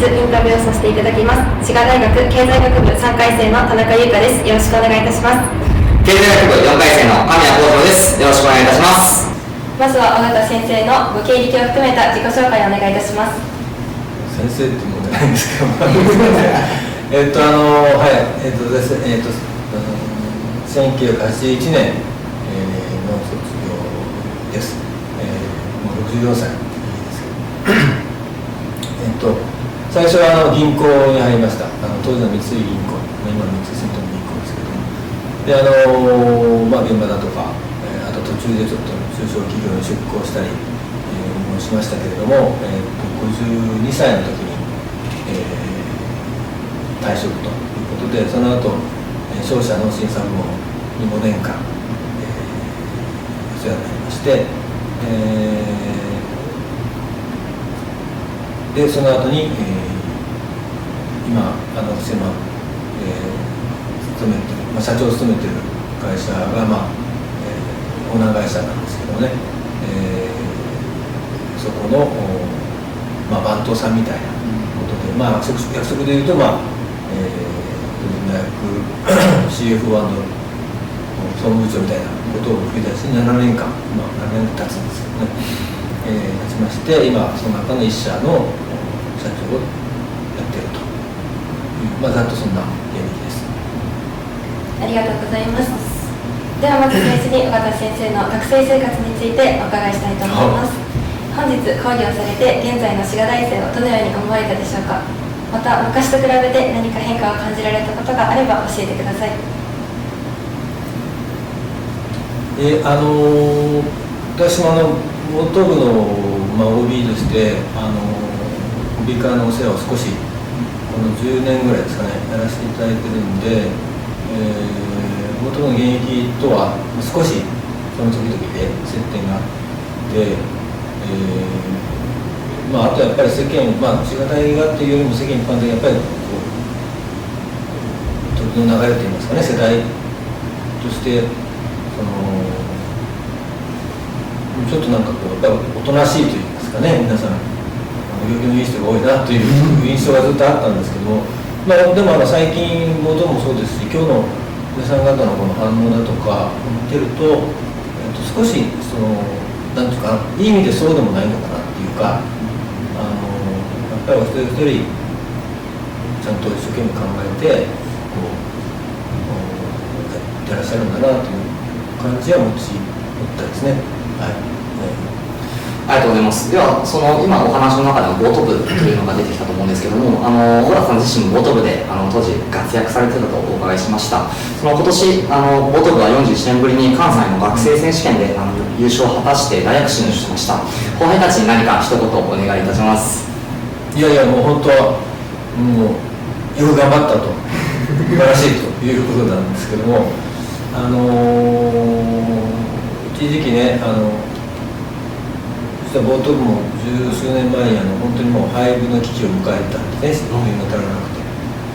インタビューをさせていただきます。滋賀大学経済学部3回生の田中優香です。よろしくお願いいたします。経済学部4回生の神谷幸三です。よろしくお願いいたします。まずは尾形先生のご経歴を含めた自己紹介をお願いいたします。先生ってもんじゃないんですけど1981年の卒業です。もう64歳ですけど最初は銀行に入りました。当時の三井銀行、今の三井住友銀行ですけども、で現場だとか、あと途中でちょっと中小企業に出向したり、もしましたけれども、52歳の時に、退職ということで、その後商社の審査部門に5年間、お世話になりまして、でその後に、今私が、勤めてる、社長を務めている会社が、オーナー会社なんですけどもね、そこの、番頭さんみたいなことで、役職でいうと、CFO& 総務部長みたいなことを繰り出し7年間、7年経つんですけどね、経ちまして、今その中の一社の社長をやっているという、ざっとそんな経歴です。ありがとうございます。ではまず最初に尾形先生の学生生活についてお伺いしたいと思います。本日講義をされて現在の滋賀大生をどのように思われたでしょうか。また昔と比べて何か変化を感じられたことがあれば教えてください。私もボート部の、OB としてOB 課のお世話を少しこの10年ぐらいですかねやらせていただいてるんで、ボート部の現役とは少しその時々で接点があって、あとやっぱり世間、滋賀大がっていうよりも世間一般的にやっぱり時の流れといいますかね、世代としてちょっとやっぱりおとなしいといいますかね、皆さんお行儀のいい人が多いなという印象がずっとあったんですけども、でも最近冒頭もそうですし、今日の皆さん方のこの反応だとか見てると、少しなんていうかいい意味でそうでもないのかなっていうか、やっぱりお一人一人ちゃんと一生懸命考えてやってらっしゃるんだなという感じは持ったですね。ありがとうございます。では、今お話の中でもボート部というのが出てきたと思うんですけども、小田さん自身もボート部で当時活躍されていたとお伺いしました。今年ボート部は41年ぶりに関西の学生選手権で優勝を果たして大躍進しました。後輩たちに何か一言お願いいたします。いやいや、もう本当はもうよく頑張ったと素晴らしいということなんですけども、一時期ね、実はボート部も十数年前に本当にもう廃部の危機を迎えたんですね、人員が足らなくて。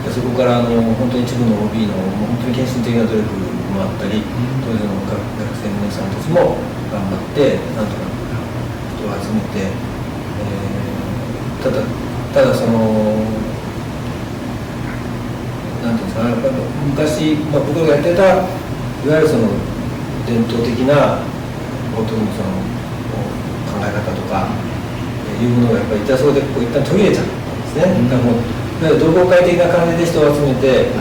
でそこから本当に一部の OB の本当に献身的な努力もあったり、当時の学生の皆さんたちも頑張ってなんとか人を集めて、ただなんていうんですかね、やっぱり昔、僕がやってたいわゆる伝統的なボート部の考え方とかいうものがやっぱり痛そうで一旦途切れちゃったんですね。だからもう同好会的な感じで人を集めて、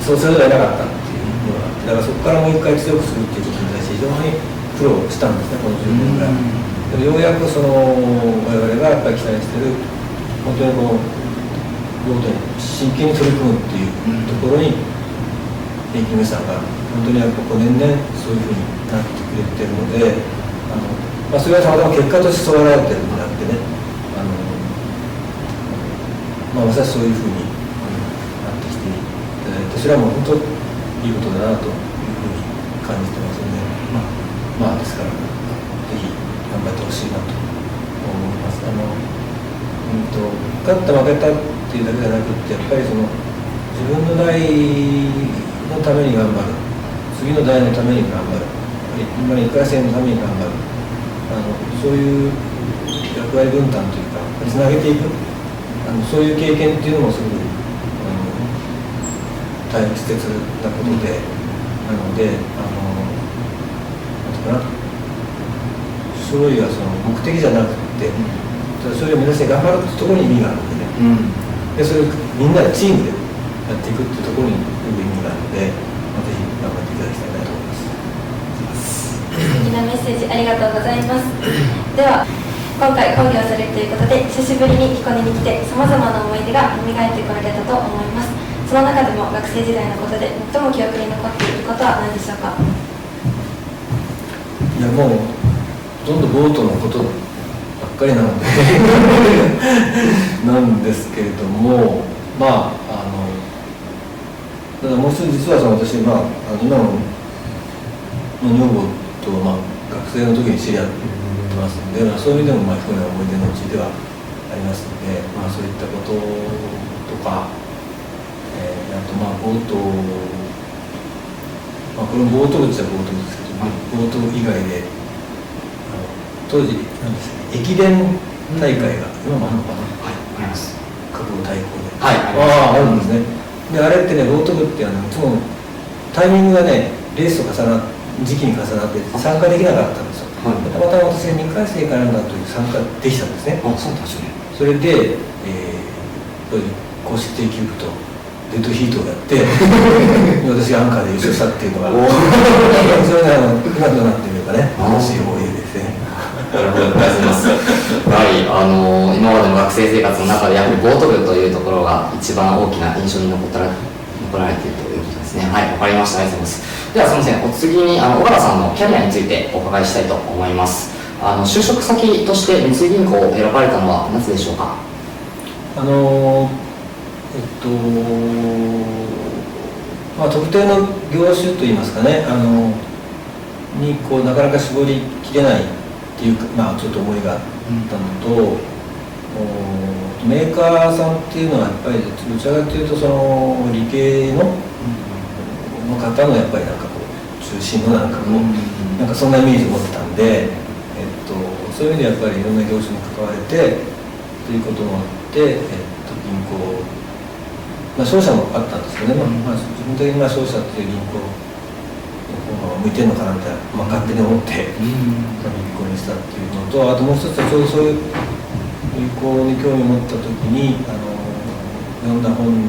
そうせざるを得なかったっていうのがあって、だからそこからもう一回強くするっていうことに対して非常に苦労したんですね、この10年ぐらい。でもようやく我々がやっぱり期待してる本当にボートに真剣に取り組むっていうところに現役の皆さんが本当にやっぱ年々そういうふうになってくれてるので、それはたまたま結果としてそうられてるんであってね、まさしそういうふうになってきていただいて、それはもう本当いいことだなというふうに感じてますので、ですからぜひ頑張ってほしいなと思います。勝った負けたっていうだけじゃなくて、やっぱり自分の代のために頑張る、次の代のために頑張る、今の1回戦のために頑張る、そういう役割分担というかつなげていく、そういう経験っていうのもすごく大切なことで、なのでなんていうかな、勝利はその目的じゃなくて、勝利を目指して頑張るってところに意味があるんでね、でそれをみんなでチームでやっていくっていうところに意味があるので、ぜひ頑張っていただきたいなと思います。素敵なメッセージありがとうございます。では今回講義をされるということで、久しぶりに彦根に来てさまざまな思い出が蘇ってこられたと思います。その中でも学生時代のことで最も記憶に残っていることは何でしょうか？いや、もうほとんどボートのことばっかりなのでなんですけれども、ただもう一つ実は私、今の女房と、学生の時に知り合ってますので、そういう意味でも彦根の思い出のうちではありますので、そういったこととか、あとボート、これもボート部っちゃボート部ですけど、ボート以外で当時駅伝大会が今もあるのかな、あります。各部対抗で、あるんですね。であれってね、ボート部っていつもタイミングがね、レースと時期に重なって参加できなかったんですよ。たまたま私が2回生からなんだと参加できたんですね。そうなんですね。それで、公式定休部とデッドヒートをやって私がアンカーで優勝したっていうのがそれが今となってみればね、楽しい思い出ですね。なるほど、ありがとうございます。やはり今までの学生生活の中でやはりボート部というところが一番大きな印象に残られているということですね。はい、わかりました。ありがとうございます。ではすみません、お次に小原さんのキャリアについてお伺いしたいと思います。就職先として三井銀行を選ばれたのはなぜでしょうか？特定の業種といいますかね、になかなか絞りきれないっていうか、ちょっと思いがあったのと、メーカーさんっていうのはやっぱりどちらかというと理系の方のやっぱり中心のそんなイメージを持ってたんで、そういう意味でやっぱりいろんな業種に関われてということもあって、銀行、商社もあったんですけどね、自分的に商社っていう銀行向いてるのかなみたいな、勝手に思って銀行にしたっていうのと、あともう一つはちょうどそういう銀行に興味を持った時に読んだ本に、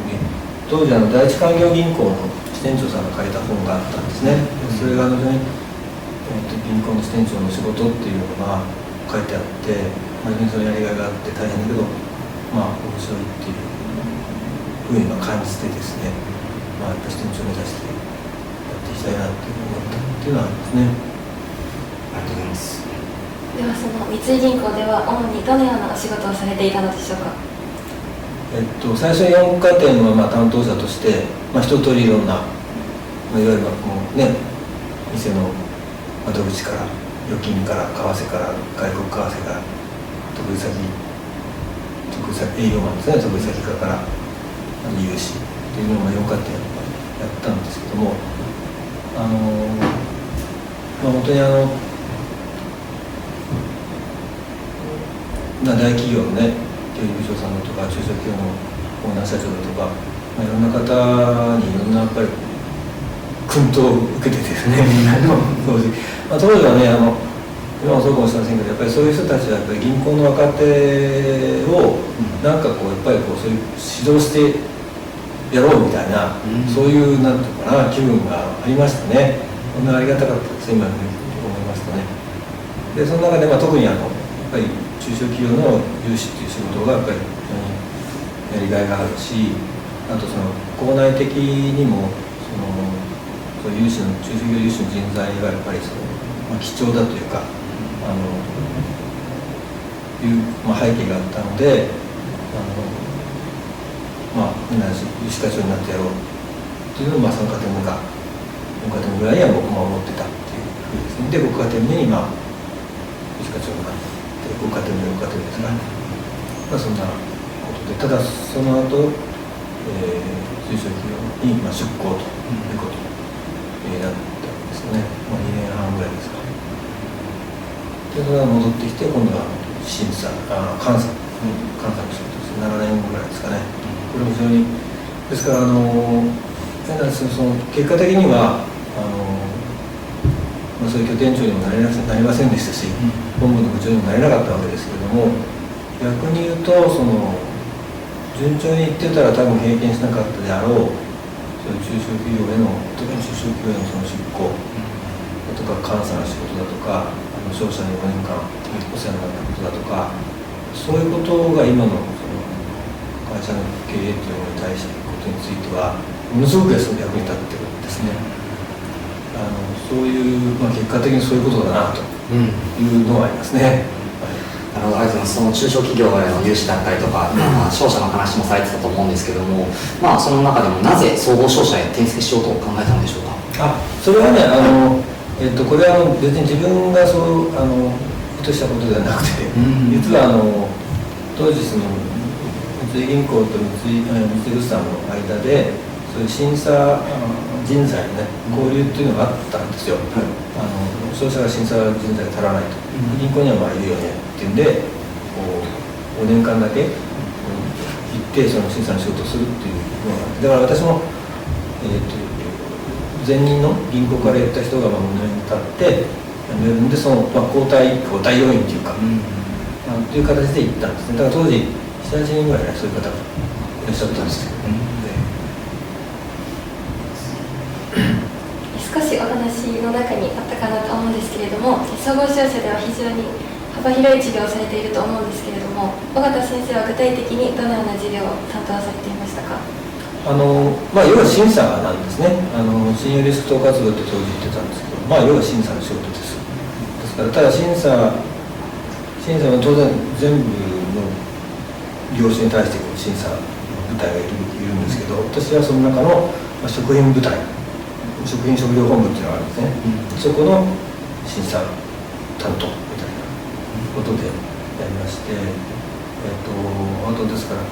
当時第一勧業銀行の支店長さんが書いた本があったんですね。それが非常に、銀行の支店長の仕事っていうのが書いてあって、非常にそのやりがいがあって大変だけど面白いっていうふうに感じてですね、やっぱり支店長を目指してやっていきたいなって思ったっていうのはありますね。ありがとうございます。ではその三井銀行では主にどのようなお仕事をされていたのでしょうか？最初4課店の担当者として、一通りいろんな、いわゆる店の窓口から預金から為替から外国為替から得意先営業マンですね、得意先から融資っていうのを4課店やったんですけども、本当に大企業のね、経理部長さんだとか中小企業のオーナー社長だとか、いろんな方にいろんなやっぱり薫陶を受けてですね当時はね、今もそうかもしれませんけど、やっぱりそういう人たちはやっぱり銀行の若手をやっぱりそういう指導してやろうみたいな、そういうなんていうかな気分がありましたね。こんなありがたかったです今思いますとね。でその中で特にやっぱり中小企業の融資っていう仕事がやっぱりやりがいがあるし、あと校内的にもそういう中小企業融資の人材がやっぱり貴重だというかいう背景があったので、みんな融資課長になってやろうっていうのを3課店目か4課店目ぐらいには僕も思ってたっていうふうですね。で5課店目に融資課長になって5課店目4課店目ですから、そんなことで、ただその後、中小企業に出向ということになったんですよね。2年半ぐらいですか。でそれが戻ってきて今度は監査の仕事ですね。7年ぐらいですかね。これも非常にですからその結果的にはそういう拠点長にもなりませんでしたし、本部の部長にもなれなかったわけですけれども、逆に言うと順調にいってたら多分経験しなかったであろう、そういう中小企業への、特に中小企業へのその出向だとか監査の仕事だとか、商社に5年間お世話になったことだとか、そういうことが今の会社の経営というものに対してことについてはものすごく役に立ってるんですね。そういう、結果的にそういうことだなというのはありますね。なるほど、ありがとうございます。その中小企業への融資だったりとか、商社の話もされてたと思うんですけども、その中でもなぜ総合商社へ転籍しようと考えたんでしょうか。それはね、これは別に自分がそう意図したことではなくて、実は当時三井銀行と三井物産の間でそういう審査人材のね交流っていうのがあったんですよ。商社が審査人材が足らないと、銀行にはいるよねっていうんで5年間だけ行ってその審査の仕事をするっていうのがあって、だから私も前任の銀行からやった人が5年経って辞めるんで、その交代要員っていうか、っていう形で行ったんですね。だから当時7、8人ぐらいそういう方がいらっしゃったんですけど、少しお話の中にあったかなと思うんですけれども、総合商社では非常に幅広い事業をされていると思うんですけれども、尾形先生は具体的にどのような事業を担当されていましたか。要は審査なんですね。信用リスク等活動って当時言ってたんですけど、要は審査の仕事です。ですからただ審査は当然全部の業種に対して審査部隊がいるんですけど、私はその中の食品部隊、食品食料本部っていうのがあるんですね。そこの審査担当みたいなことでやりまして、あとですから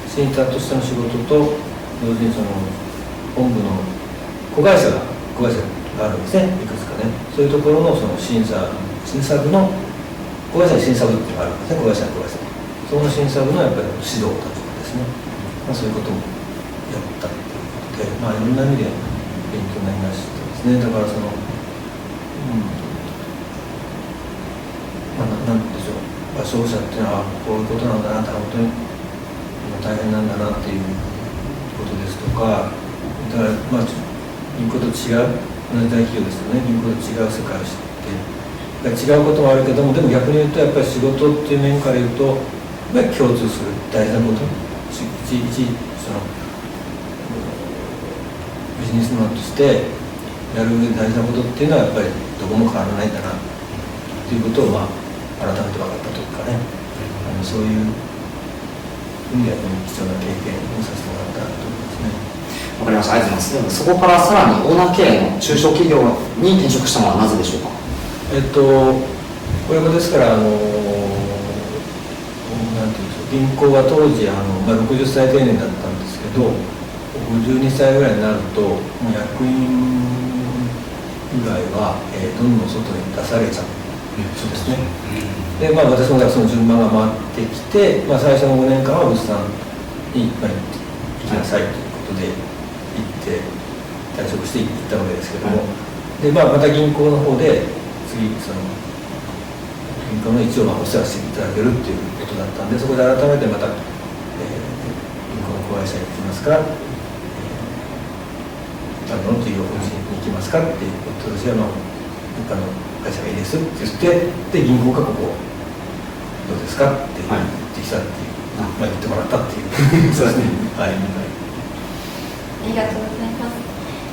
審査としての仕事と同時にその本部の子会社があるんですね、いくつかね。そういうところのその審査部の子会社に審査部っていうのがあるんですね。子会社その審査部のやっぱり指導だとかですね、そういうこともやったっていうことで、いろんな意味で勉強になりましたですね。だからなんでしょう、商社っていうのはこういうことなんだなって、本当に大変なんだなっていうことですとか、だから銀行と違う、同じ大企業ですよね、銀行と違う世界を知って違うこともあるけども、でも逆に言うとやっぱり仕事っていう面から言うと共通する大事なこと、いちいちそのビジネスマンとしてやる上で大事なことっていうのはやっぱりどこも変わらないんだなっていうことを改めて分かったというかね、そういう貴重な経験をさせてもらったと思いますね。わかりました、ありがとうございます。そこからさらにオーナー経営の中小企業に転職したのはなぜでしょうか。これもですからなんていうんでしょう、銀行は当時60歳定年だったんですけど、52歳ぐらいになるともう役員以外は、どんどん外に出されちゃうそうですね。で私もその順番が回ってきて、最初の5年間は物産に行きなさいということで行って退職して行ったわけですけども、でまた銀行の方で次その銀行の一応お世話していただけるっていうことだったんで、そこで改めてまた、銀行の子会社に行きますか、他の事業法人に行きますかっていうことで、私は他の会社がいいですって言って、で銀行がここどうですかって言ってきたっていう、言ってもらったっていうそうですね。はい、ありがとうございます。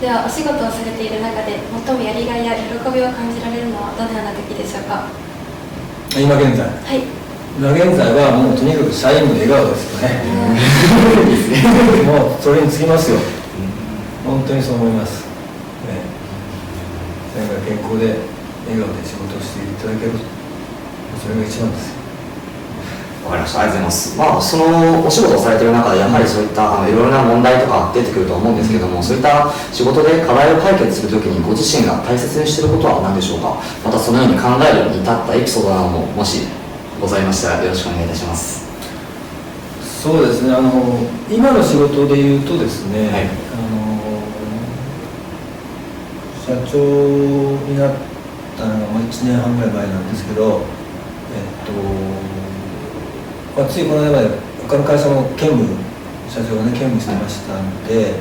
ではお仕事をされている中で最もやりがいや喜びを感じられるのはどのような時でしょうか。今現在、今現在はもうとにかく社員の笑顔ですよね。もうそれにつきますよ。本当にそう思います。社員が健康で笑顔で仕事をしていただける、それが一番ですよ。わかりました、ありがとうございます。そのお仕事をされている中でやはりそういったいろいろな問題とか出てくると思うんですけども、そういった仕事で課題を解決するときにご自身が大切にしていることは何でしょうか。またそのように考えるに至ったエピソードなどももしございましたらよろしくお願いいたします。そうですね、今の仕事でいうとですね、はい、社長になったのが1年半ぐらい前なんですけど、ついこの間まで他の会社の社長がね兼務してましたんで、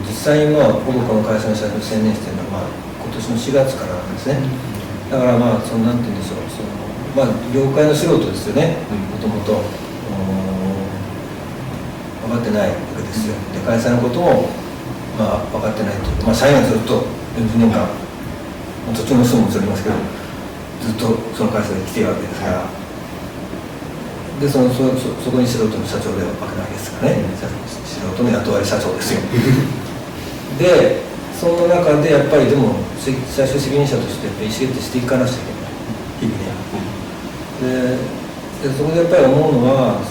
実際に僕この会社の社長に専念しているのは、今年の4月からなんですね。だからなんて言うんでしょう、業界の素人ですよね、もともと分かってないわけですよ。で会社のことも分かってないというか、社員はずっと40年間、途中の人ももちろんいますけど、ずっとその会社で来ているわけですから、でそこに素人の社長ではわけないですからね、素人の雇われ社長ですよ。でその中でやっぱりでも最終責任者として意思決定していかなくちゃいけない日々ね。でそこでやっぱり思うのは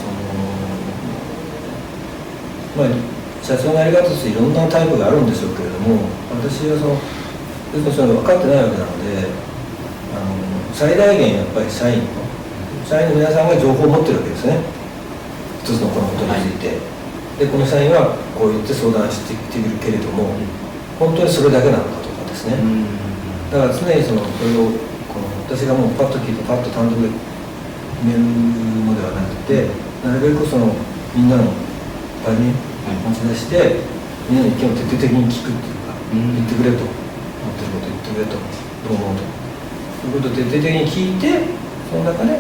社長のやり方としていろんなタイプがあるんでしょうけれども、私はそれ分かってないわけなので、最大限やっぱり社員の皆さんが情報を持ってるわけですね、一つのこのことについて。でこの社員はこう言って相談してきているけれども、本当にそれだけなのかとかですね。だから常にそれを私がもうパッと聞いてパッと単独で決めるのではなくて、なるべくみんなの場に持ち出して、みんなの意見を徹底的に聞くっていうか、言ってくれと、思ってること言ってくれと、どう思うと、そういうことを徹底的に聞いて、その中で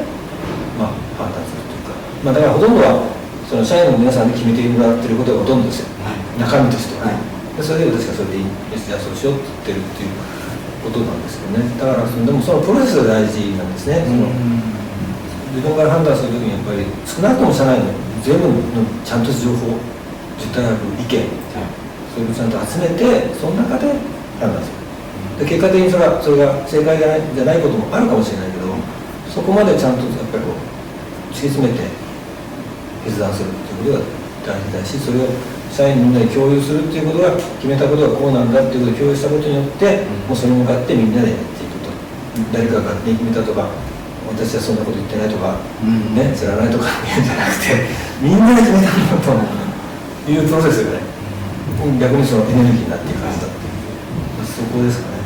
判断するというか、だからほとんどはその社員の皆さんで決めてもらっていることがほとんどですよ、中身としては。でそれで私がそれでいい、よしじゃあそうしようって言ってるっていうことなんですよね。だからでもそのプロセスが大事なんですね。自分から判断するときにやっぱり少なくとも社内の全部のちゃんとした情報、実態ある意見、それをちゃんと集めて、その中で判断する。で結果的にそれが正解じゃないこともあるかもしれないけど、そこまでちゃんとやっぱり突き詰めて決断するっていうことが大事だし、それを社員みんなで共有するっていうことが、決めたことがこうなんだっていうことを共有したことによって、もうそれに向かってみんなでやっていくと。誰かが勝手に決めたとか、私はそんなこと言ってないとか、知らないとか言うんじゃなくて、みんなで決めたんだというプロセスがね、逆にそのエネルギーになっていくはずだっていう、そこですかね。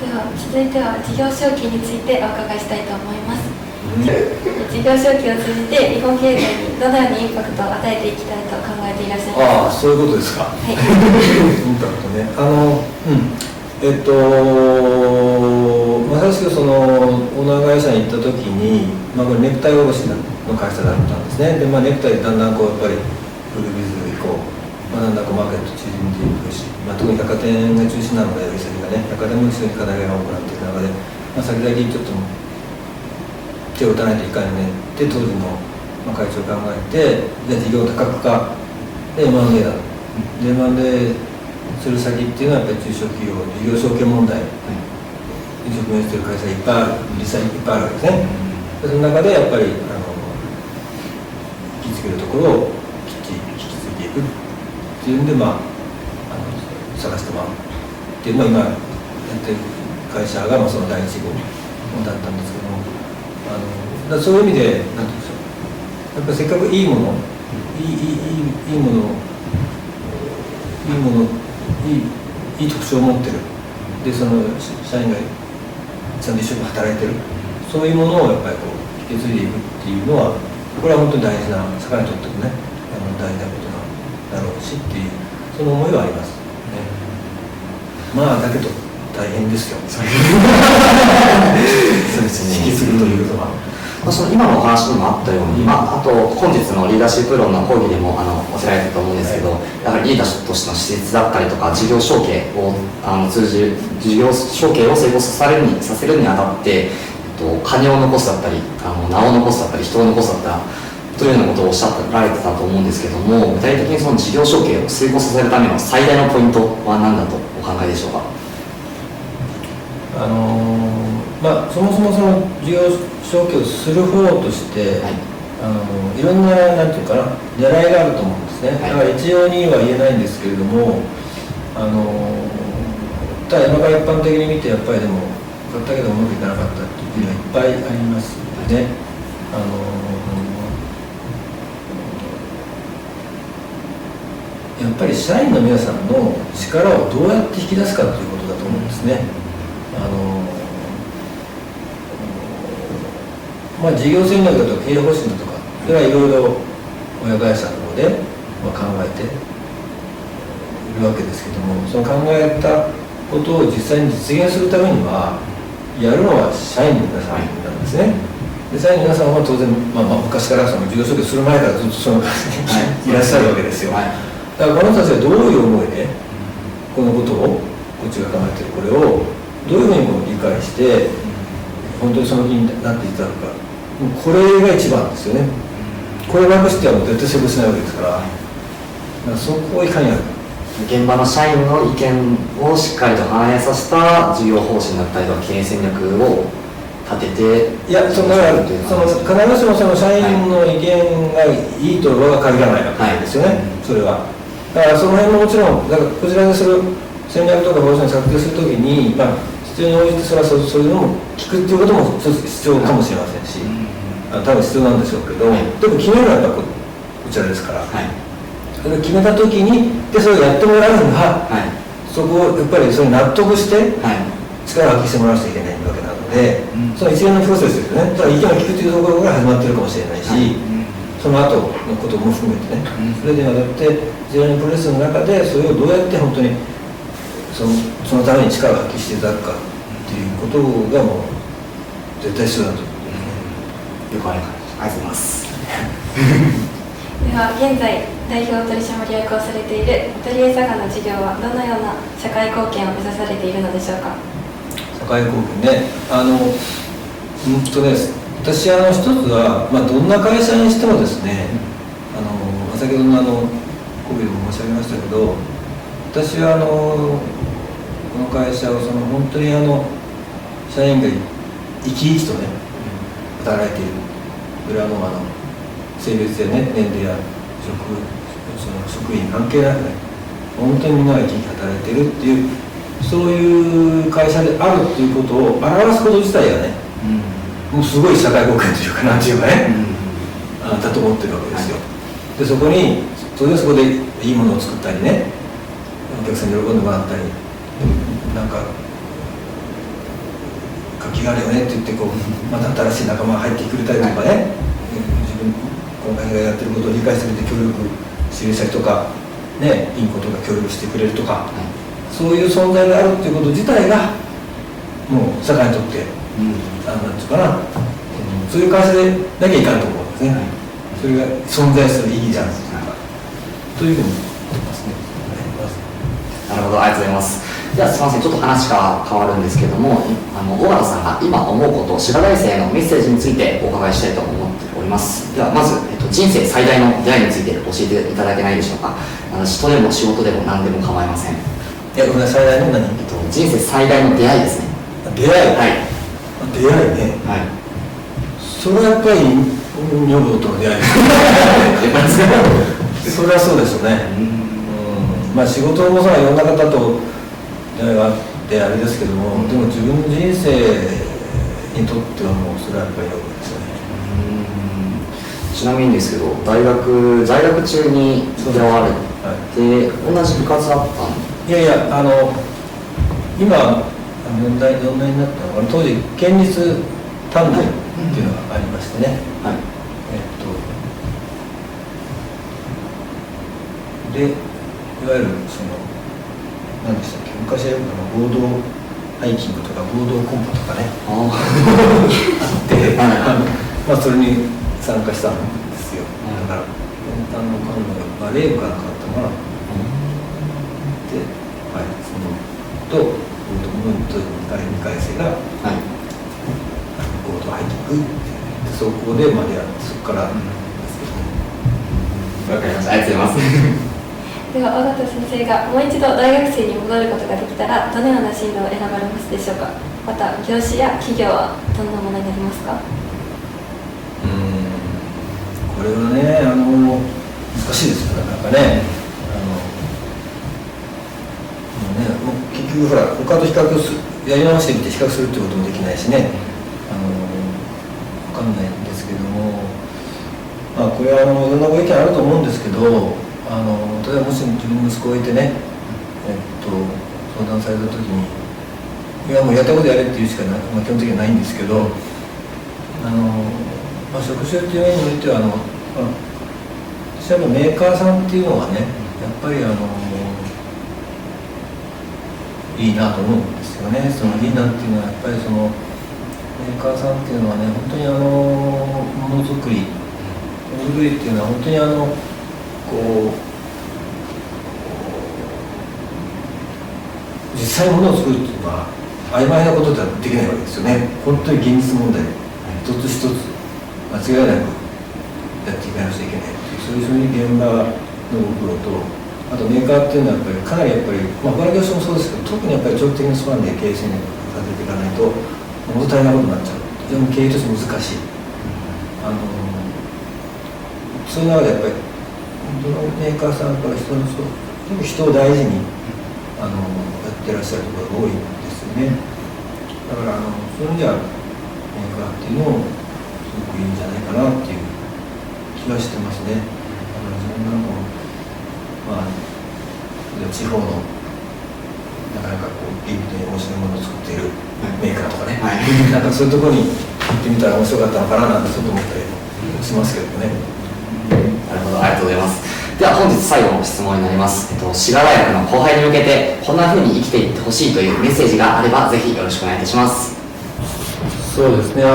では続いては事業承継についてお伺いしたいと思います。事業承継を通じて日本経済にどのようにインパクトを与えていきたいと考えていらっしゃいますか。そういうことですか。インパクトね。まさしくオーナー会社に行った時に、これネクタイ卸の会社だったんですね。で、ネクタイでだんだんやっぱりフルビズ以降、だんだんマーケット縮んでいくし、特に百貨店が中心なので、売り先がね、百貨店も非常に課題が多くなっていく中で、先々ちょっと手を打たないといかんねって当時の会長が考えて、じゃあ事業多角化で M&A だ。で M&A する先っていうのはやっぱり中小企業、事業承継問題に直面している会社がいっぱいある、実際いっぱいあるわけですね。でその中でやっぱり引き継げるところをきっちり引き継いでいくっていうんで、探してもらうっていう、今やってる会社がその第一号だったんですけども、だそういう意味で何て言うんでしょう、やっぱりせっかくいいもの、いい特徴を持ってる。でその社員がちゃんと一生懸命働いてる。そういうものをやっぱり引き継いでいくっていうのは、これは本当に大事な、社会にとってもね、大事なことだろうしっていう、その思いはあります、ね。だけど大変ですよ。引き継ぐということは。その今のお話にもあったように、あと本日のリーダーシップ論の講義でもおっしゃられたと思うんですけど、やはりリーダーとしての施設だったりとか事業承継を通じ事業承継を成功させるにあたって、金を残すだったり名を残すだったり人を残すだったりというようなことをおっしゃられてたと思うんですけども、具体的にその事業承継を成功させるための最大のポイントは何だとお考えでしょうか。そもそもその事業承継をする方として、いろんななんていうかな狙いがあると思うんですね。だから一様には言えないんですけれども、ただ今から一般的に見てやっぱりでも買ったけどうまくいかなかったっていうのはいっぱいありますよね。やっぱり社員の皆さんの力をどうやって引き出すかということだと思うんですね。事業戦略だとか経営方針だとか、それはいろいろ親会社の方で考えているわけですけども、その考えたことを実際に実現するためにはやるのは社員の皆さんなんですね。で社員の皆さんは当然、昔からその事業承継する前からずっとそのいらっしゃるわけですよ。だからこの人たちはどういう思いでこのことをこっちが考えているこれをどういうふうに理解して本当にその気になっていただくか、これが一番ですよね。これをなくしてはもう絶対成功しないわけですから、そこをいかにやるか。現場の社員の意見をしっかりと反映させた事業方針だったりとか経営戦略を立てて、いや、だから必ずしもその社員の意見がいいとは限らないわけですよね、それは。だからその辺ももちろん、だからこちらにする戦略とか方針を策定するときに、必要に応じてそれはそういうのも聞くっていうことも一つ必要かもしれませんし、多分必要なんでしょうけど、でも決めるのはやっぱこちらですから、それを決めたときに、それをやってもらうのは、そこをやっぱりそれに納得して、力を発揮してもらわなきゃいけないわけなので、その一連のプロセスですよね。意見を聞くというところから始まっているかもしれないし、その後のことも含めてね、それではなくて、一連のプロセスの中で、それをどうやって本当にそのために力を発揮していただくかっていうことがもう絶対必要だと思いますね。よくありがとうございます。では現在代表取締役をされているアトリエ佐賀の事業はどのような社会貢献を目指されているのでしょうか。社会貢献ね、私一つは、どんな会社にしてもですね、先ほどの講義でも申し上げましたけど、私はこの会社を本当に社員が生き生きとね働いている、これはもう性別やね、年齢や職員関係なくね、本当にみんなが生き生き働いているっていう、そういう会社であるっていうことを表すこと自体がね、もうすごい社会貢献というか、なんていうかね、だと思ってるわけですよ。でそこにそこでいいものを作ったりね、お客さんに喜んでもらったり、なんか活気があるよねって言ってまた新しい仲間が入ってくれたりとかね、自分この会社がやってることを理解してくれて協力してくれたりとかね、いいことが協力してくれるとか、そういう存在であるっていうこと自体がもう社会にとって、なんていうかな、そういう会社でなきゃいかんと思うんですね。それが存在する意義じゃんというふうに思いますね。なるほど、ありがとうございます。ではすみません、ちょっと話が変わるんですけども、尾形さんが今思うこと、滋賀大生へのメッセージについてお伺いしたいと思っております。ではまず、人生最大の出会いについて教えていただけないでしょうか。人でも仕事でも何でも構いません。ごめんなさい、最大の何？人生最大の出会いですね。出会い？はい。出会いね。はい。それはやっぱり女房との出会いですそれはそうですよね。仕事もいろんな方と出会いがあってあれですけども、でも自分の人生にとってはもうそれはやっぱり女房ですよね。ちなみにですけど、在学中に出会われて、同じ部活だったんですか？いやいや、今どんなになったのかな、当時県立短大っていうのがありましてね、でいわゆる何でしたっけ、昔はよく合同ハイキングとか合同コンパとかねあってそれに参加したんですよ。だから年間の間のバレー部から変わったのかな、で、と合同の2回生が合同ハイキングで、そこで出会ってそこからですけどね。わかりました、ありがとうございます。では尾形先生がもう一度大学生に戻ることができたら、どのような進路を選ばれますでしょうか。また業種や企業はどんなものになりますか。これはね、難しいですよ、なかなかね。もう結局ほら、他と比較する、やり直してみて比較するってこともできないしね、分かんないんですけども、これはいろんなご意見あると思うんですけど、例えばもし自分の息子がいてね、相談された時にいやもうやったことやれっていうしか基本的にはないんですけど、職種っていう面においては私はメーカーさんっていうのはねやっぱりいいなと思うんですよね。そのいいなっていうのはやっぱりそのメーカーさんっていうのはね本当にものづくりっていうのは本当に実際にものを作るっていうのは曖昧なことではできないわけですよね。本当に現実問題一つ一つ間違いなくやっていかなくちゃいけないっていうそういう現場のご苦労と、あとメーカーっていうのはやっぱりかなり他の業種もそうですけど、特にやっぱり長期的なスパンで経営戦略を立てていかないと物足りなことになっちゃう。非常に経営として難しい。そういう中でやっぱり本当のメーカーさんから人を大事にやってらっしゃるところが多いんですよね。だからそういう意味ではメーカーっていうのもすごくいいんじゃないかなっていう気がしてますね。だから自分なんかも地方のなかなかいい面白いものを作っているメーカーとかね、なんかそういうところに行ってみたら面白かったのかななんてちょっと思ったりしますけどね。なるほど、ありがとうございます。では本日最後の質問になります。滋賀大学の後輩に向けてこんな風に生きていってほしいというメッセージがあればぜひよろしくお願いいたします。そうですね、リー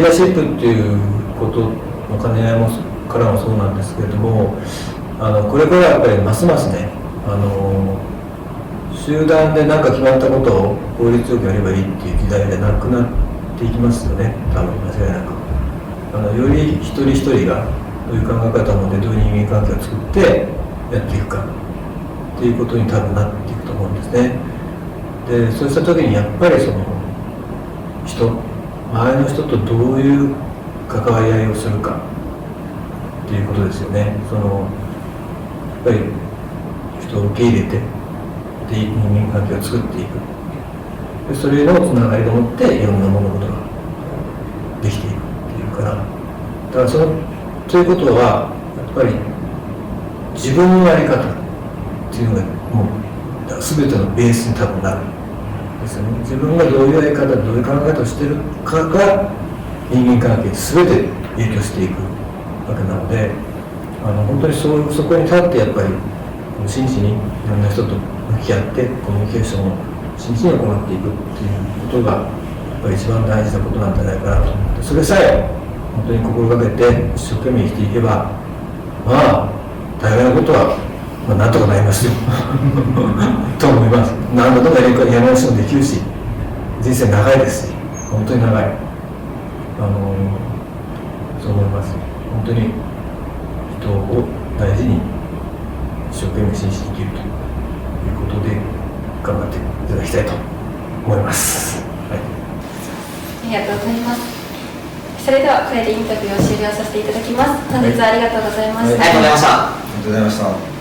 ダーシップっていうことの兼ね合いもからもそうなんですけれども、これからやっぱりますますね、集団で何か決まったことを効率よくやればいいっていう時代でなくなっていきますよね、多分間違いなく。より一人一人がどういう考え方を持ってどういう人間関係を作ってやっていくかっていうことに多分なっていくと思うんですね。でそうした時にやっぱりその周りの人とどういう関わり合いをするかっていうことですよね。やっぱり人を受け入れてで人間関係を作っていく。でそれのつながりでもっていろんな物事ができていくっていうから、だからということはやっぱり自分のやり方っていうのがもう全てのベースに多分なるんですよね。自分がどういうやり方どういう考え方をしているかが人間関係に全て影響していくわけなので、本当にそこに立ってやっぱり真摯にいろんな人と向き合ってコミュニケーションを真摯に行っていくっていうことがやっぱり一番大事なことなんじゃないかなと思って、それさえ本当に心がけて一生懸命生きていけば大概のことはなんとかなりますよと思います。何度もやり直しもできるし、人生長いですし、本当に長い。そう思います。本当に人を大事に一生懸命真摯に生きるということで頑張っていただきたいと思います。はい、ありがとうございます。それではこれでインタビューを終了させていただきます。本日はありがとうございました。ありがとうございました。ありがとうございました。